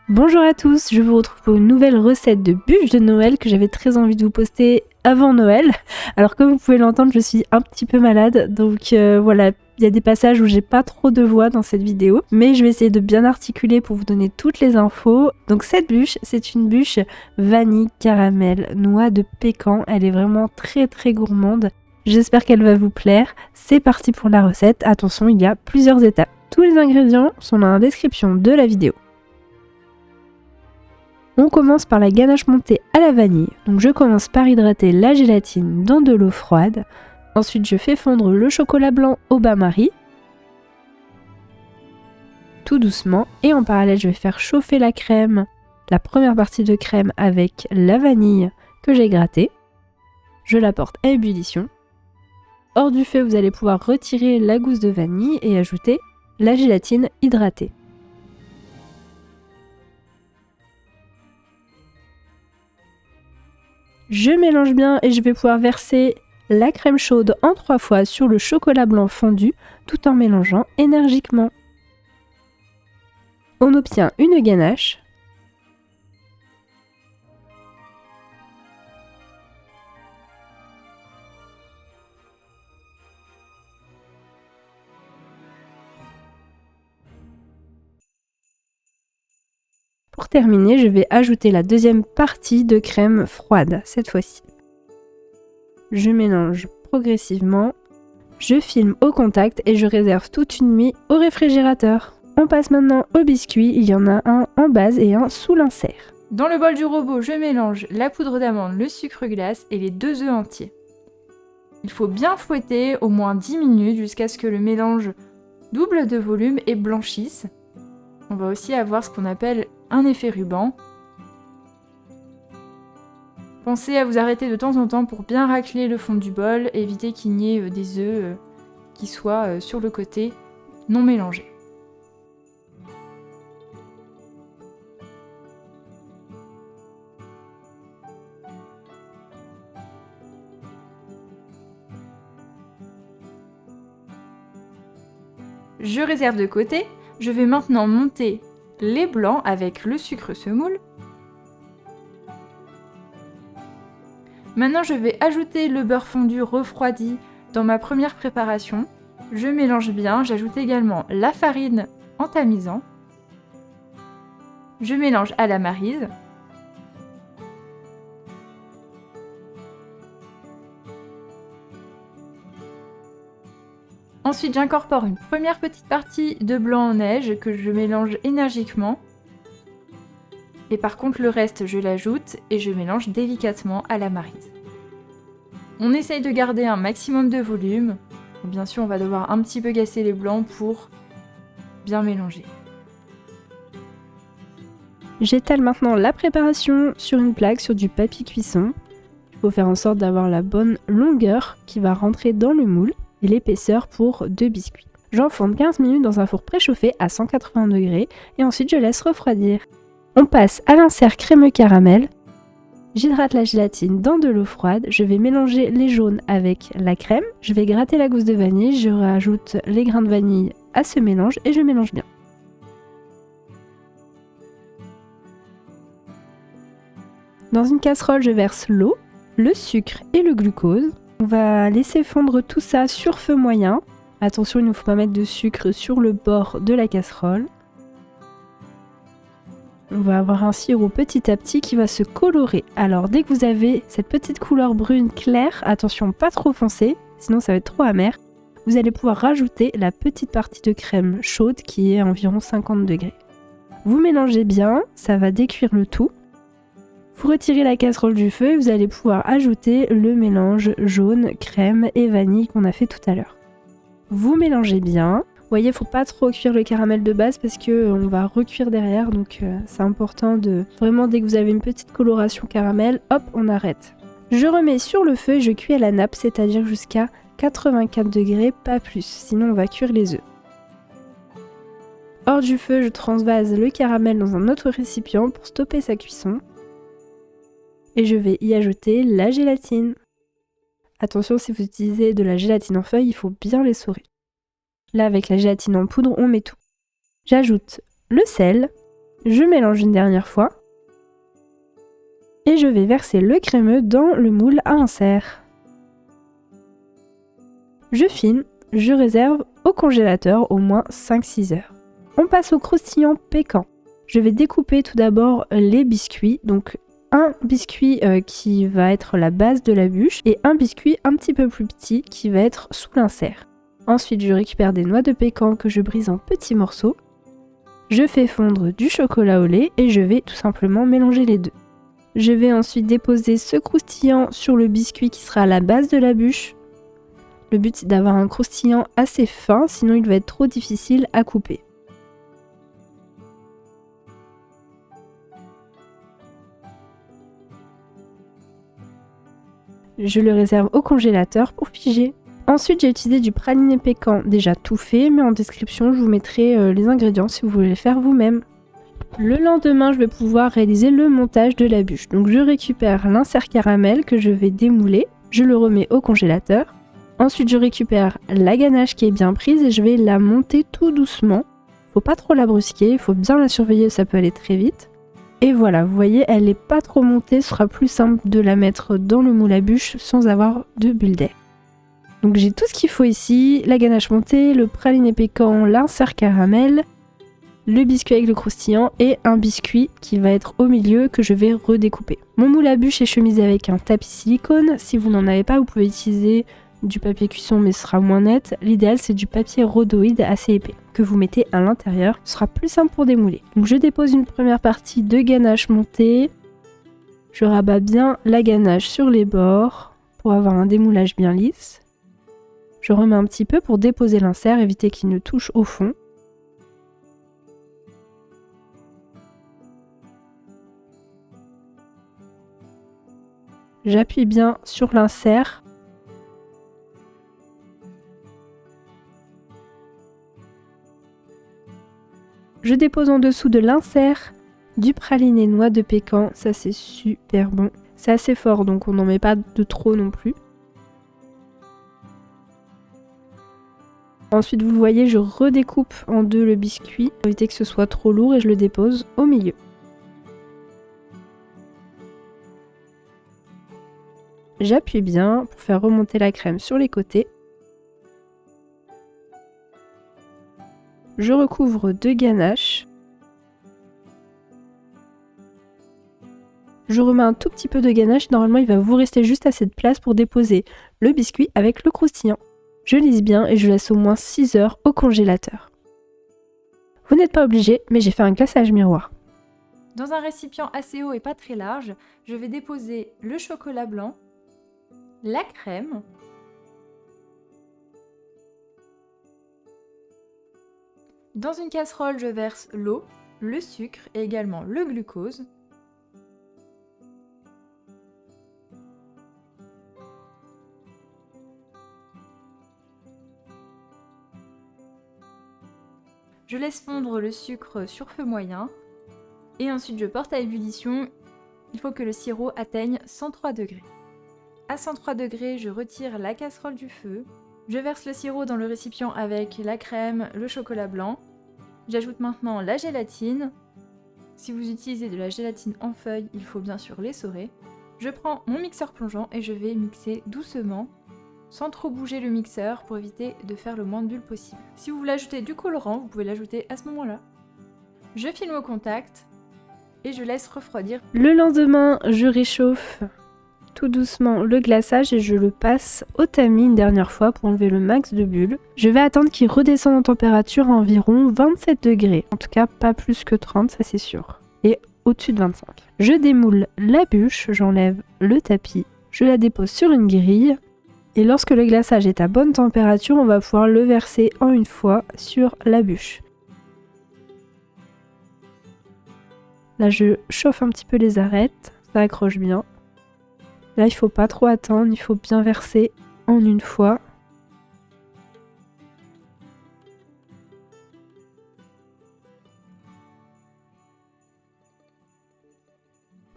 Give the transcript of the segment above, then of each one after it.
Bonjour à tous, je vous retrouve pour une nouvelle recette de bûches de Noël que j'avais très envie de vous poster avant Noël. Alors comme vous pouvez l'entendre, je suis un petit peu malade, donc voilà, il y a des passages où j'ai pas trop de voix dans cette vidéo, mais je vais essayer de bien articuler pour vous donner toutes les infos. Donc cette bûche, c'est une bûche vanille, caramel, noix de pécan, elle est vraiment très gourmande. J'espère qu'elle va vous plaire. C'est parti pour la recette. Attention, il y a plusieurs étapes. Tous les ingrédients sont dans la description de la vidéo. On commence par la ganache montée à la vanille. Donc je commence par hydrater la gélatine dans de l'eau froide. Ensuite je fais fondre le chocolat blanc au bain-marie. Tout doucement. Et en parallèle je vais faire chauffer la crème. La première partie de crème avec la vanille que j'ai grattée. Je la porte à ébullition. Hors du feu, vous allez pouvoir retirer la gousse de vanille et ajouter la gélatine hydratée. Je mélange bien et je vais pouvoir verser la crème chaude en 3 fois sur le chocolat blanc fondu tout en mélangeant énergiquement. On obtient une ganache. Pour terminer, je vais ajouter la deuxième partie de crème froide cette fois-ci. Je mélange progressivement, je filme au contact et je réserve toute une nuit au réfrigérateur. On passe maintenant aux biscuits, il y en a un en base et un sous l'insert. Dans le bol du robot, je mélange la poudre d'amande, le sucre glace et les 2 œufs entiers. Il faut bien fouetter au moins 10 minutes jusqu'à ce que le mélange double de volume et blanchisse. On va aussi avoir ce qu'on appelle un effet ruban. Pensez à vous arrêter de temps en temps pour bien racler le fond du bol, éviter qu'il n'y ait des œufs qui soient sur le côté non mélangés. Je réserve de côté. Je vais maintenant monter les blancs avec le sucre semoule. Maintenant, je vais ajouter le beurre fondu refroidi dans ma première préparation. Je mélange bien, j'ajoute également la farine en tamisant. Je mélange à la maryse. Ensuite, j'incorpore une première petite partie de blanc en neige que je mélange énergiquement. Et par contre, le reste, je l'ajoute et je mélange délicatement à la maryse. On essaye de garder un maximum de volume. Bien sûr, on va devoir un petit peu gasser les blancs pour bien mélanger. J'étale maintenant la préparation sur une plaque, sur du papier cuisson. Il faut faire en sorte d'avoir la bonne longueur qui va rentrer dans le moule et l'épaisseur pour 2 biscuits. J'enfourne 15 minutes dans un four préchauffé à 180 degrés et ensuite je laisse refroidir. On passe à l'insert crémeux caramel. J'hydrate la gélatine dans de l'eau froide, je vais mélanger les jaunes avec la crème, je vais gratter la gousse de vanille, je rajoute les grains de vanille à ce mélange et je mélange bien. Dans une casserole, je verse l'eau, le sucre et le glucose. On va laisser fondre tout ça sur feu moyen. Attention, il ne faut pas mettre de sucre sur le bord de la casserole. On va avoir un sirop petit à petit qui va se colorer. Alors dès que vous avez cette petite couleur brune claire, attention pas trop foncé, sinon ça va être trop amer, vous allez pouvoir rajouter la petite partie de crème chaude qui est à environ 50 degrés. Vous mélangez bien, ça va décuire le tout. Vous retirez la casserole du feu et vous allez pouvoir ajouter le mélange jaune, crème et vanille qu'on a fait tout à l'heure. Vous mélangez bien. Vous voyez, il ne faut pas trop cuire le caramel de base parce qu'on va recuire derrière, donc c'est important de vraiment, dès que vous avez une petite coloration caramel, hop, on arrête. Je remets sur le feu et je cuis à la nappe, c'est-à-dire jusqu'à 84 degrés, pas plus, sinon on va cuire les œufs. Hors du feu, je transvase le caramel dans un autre récipient pour stopper sa cuisson. Et je vais y ajouter la gélatine. Attention, si vous utilisez de la gélatine en feuille, il faut bien l'essorer. Là, avec la gélatine en poudre, on met tout. J'ajoute le sel, Je mélange une dernière fois. Et je vais verser le crémeux dans le moule à insert. Je filme, je réserve au congélateur au moins 5-6 heures. On passe au croustillant pécan. Je vais découper tout d'abord les biscuits, donc un biscuit qui va être la base de la bûche et un biscuit un petit peu plus petit qui va être sous l'insert. Ensuite, je récupère des noix de pécan que je brise en petits morceaux. Je fais fondre du chocolat au lait et je vais tout simplement mélanger les deux. Je vais ensuite déposer ce croustillant sur le biscuit qui sera à la base de la bûche. Le but c'est d'avoir un croustillant assez fin, sinon il va être trop difficile à couper. Je le réserve au congélateur pour figer. Ensuite, j'ai utilisé du praliné pécan déjà tout fait, mais en description, je vous mettrai les ingrédients si vous voulez les faire vous-même. Le lendemain, je vais pouvoir réaliser le montage de la bûche. Donc, je récupère l'insert caramel que je vais démouler. Je le remets au congélateur. Ensuite, je récupère la ganache qui est bien prise et je vais la monter tout doucement. Faut pas trop la brusquer, il faut bien la surveiller, ça peut aller très vite. Et voilà, vous voyez, elle n'est pas trop montée, ce sera plus simple de la mettre dans le moule à bûche sans avoir de bulles d'air. Donc j'ai tout ce qu'il faut ici, la ganache montée, le praliné pécan, l'insert caramel, le biscuit avec le croustillant et un biscuit qui va être au milieu que je vais redécouper. Mon moule à bûche est chemisé avec un tapis silicone. Si vous n'en avez pas, vous pouvez utiliser du papier cuisson mais ce sera moins net. L'idéal c'est du papier rhodoïde assez épais que vous mettez à l'intérieur. Ce sera plus simple pour démouler. Donc je dépose une première partie de ganache montée. Je rabats bien la ganache sur les bords pour avoir un démoulage bien lisse. Je remets un petit peu pour déposer l'insert, éviter qu'il ne touche au fond. J'appuie bien sur l'insert. Je dépose en dessous de l'insert du praliné noix de pécan, ça c'est super bon. C'est assez fort donc on n'en met pas de trop non plus. Ensuite vous le voyez, je redécoupe en deux le biscuit pour éviter que ce soit trop lourd et je le dépose au milieu. J'appuie bien pour faire remonter la crème sur les côtés. Je recouvre de ganache. Je remets un tout petit peu de ganache, normalement il va vous rester juste assez de place pour déposer le biscuit avec le croustillant. Je lisse bien et je laisse au moins 6 heures au congélateur. Vous n'êtes pas obligé, mais j'ai fait un glaçage miroir. Dans un récipient assez haut et pas très large, je vais déposer le chocolat blanc, la crème, dans une casserole, je verse l'eau, le sucre et également le glucose. Je laisse fondre le sucre sur feu moyen et ensuite je porte à ébullition. Il faut que le sirop atteigne 103 degrés. À 103 degrés, je retire la casserole du feu. Je verse le sirop dans le récipient avec la crème, le chocolat blanc. J'ajoute maintenant la gélatine. Si vous utilisez de la gélatine en feuilles, il faut bien sûr l'essorer. Je prends mon mixeur plongeant et je vais mixer doucement, sans trop bouger le mixeur pour éviter de faire le moins de bulles possible. Si vous voulez ajouter du colorant, vous pouvez l'ajouter à ce moment-là. Je filme au contact et je laisse refroidir. Le lendemain, je réchauffe tout doucement le glaçage et je le passe au tamis une dernière fois pour enlever le max de bulles. Je vais attendre qu'il redescende en température à environ 27 degrés. En tout cas, pas plus que 30, ça c'est sûr. Et au-dessus de 25. Je démoule la bûche, j'enlève le tapis, je la dépose sur une grille. Et lorsque le glaçage est à bonne température, on va pouvoir le verser en une fois sur la bûche. Là, je chauffe un petit peu les arêtes, ça accroche bien. Là, il ne faut pas trop attendre, il faut bien verser en une fois.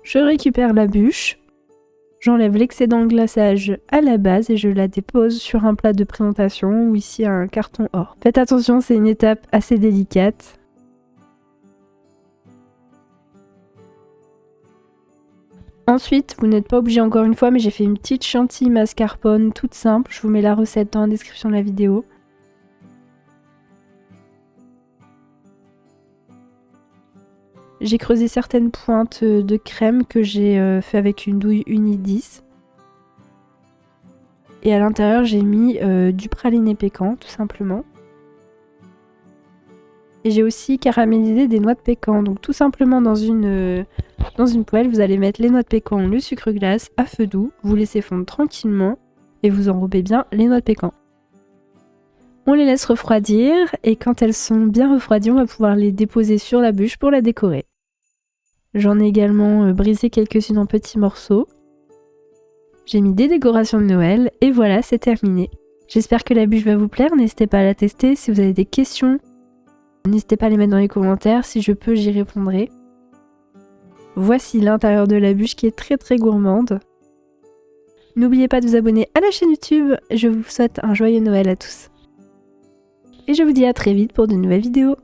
Je récupère la bûche. J'enlève l'excédent de glaçage à la base et je la dépose sur un plat de présentation ou ici un carton or. Faites attention, c'est une étape assez délicate. Ensuite, vous n'êtes pas obligé encore une fois, mais j'ai fait une petite chantilly mascarpone toute simple. Je vous mets la recette dans la description de la vidéo. J'ai creusé certaines pointes de crème que j'ai fait avec une douille Unidis. Et à l'intérieur, j'ai mis du praliné pécan, tout simplement. Et j'ai aussi caramélisé des noix de pécan. Donc tout simplement dans une poêle, vous allez mettre les noix de pécan, le sucre glace à feu doux. Vous laissez fondre tranquillement et vous enrobez bien les noix de pécan. On les laisse refroidir et quand elles sont bien refroidies, on va pouvoir les déposer sur la bûche pour la décorer. J'en ai également brisé quelques-unes en petits morceaux. J'ai mis des décorations de Noël et voilà, c'est terminé. J'espère que la bûche va vous plaire, n'hésitez pas à la tester. Si vous avez des questions, n'hésitez pas à les mettre dans les commentaires, si je peux j'y répondrai. Voici l'intérieur de la bûche qui est très très gourmande. N'oubliez pas de vous abonner à la chaîne YouTube, je vous souhaite un joyeux Noël à tous. Et je vous dis à très vite pour de nouvelles vidéos.